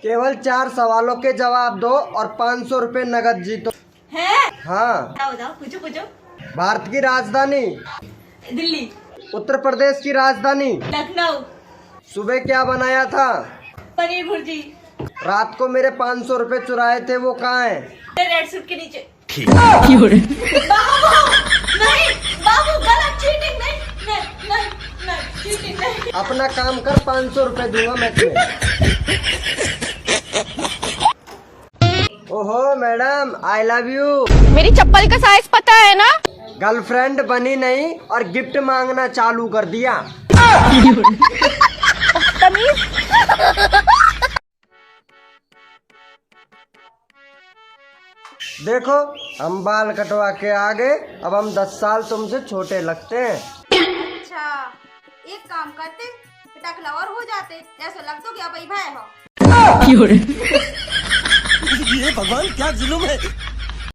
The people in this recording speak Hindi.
केवल 4 सवालों के जवाब दो और 500 रुपए नगद जीतो। है? हाँ। बताओ पूछो पूछो। भारत की राजधानी? दिल्ली। उत्तर प्रदेश की राजधानी? लखनऊ। सुबह क्या बनाया था? पनीर भुर्जी। रात को मेरे 500 रुपए चुराए थे, वो कहाँ है? रेड सूट के नीचे। बाबू नहीं, बाबू गलत, चीटिंग नहीं, नहीं चीटिंग नहीं। अपना काम कर, 500 रुपए दूंगा मैं तुम्हें। ओहो मैडम, आई लव यू। मेरी चप्पल का साइज पता है ना? गर्लफ्रेंड बनी नहीं और गिफ्ट मांगना चालू कर दिया। तमीज। देखो, हम बाल कटवा के आ गए, अब हम 10 साल तुमसे छोटे लगते हैं। अच्छा, एक काम करते, टकला और हो जाते, ऐसा लगता कि अब भाई हो। ये भगवान क्या जुल्म है।